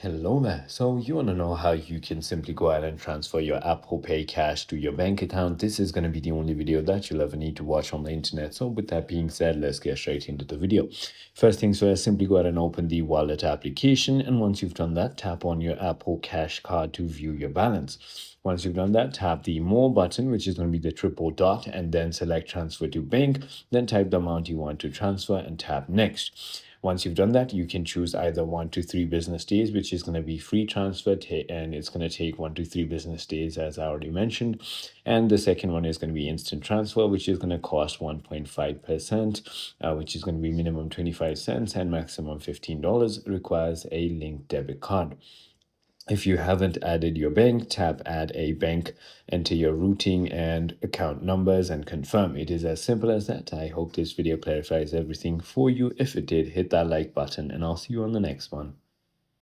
Hello there. So you want to know how you can simply go ahead and transfer your Apple Pay cash to your bank account. This is going to be the only video that you'll ever need to watch on the internet. So with that being said, let's get straight into the video. First things first, simply go ahead and open the wallet application. And once you've done that, tap on your Apple Cash card to view your balance. Once you've done that, tap the More button, which is going to be the triple dot, and then select Transfer to Bank. Then type the amount you want to transfer and tap Next. Once you've done that, you can choose either 1 to 3 business days, which is going to be free transfer, and it's going to take 1 to 3 business days, as I already mentioned. And the second one is going to be instant transfer, which is going to cost 1.5%, which is going to be minimum 25 cents and maximum $15. Requires a linked debit card. If you haven't added your bank, tap add a bank, enter your routing and account numbers and confirm. It is as simple as that. I hope this video clarifies everything for you. If it did, hit that like button and I'll see you on the next one.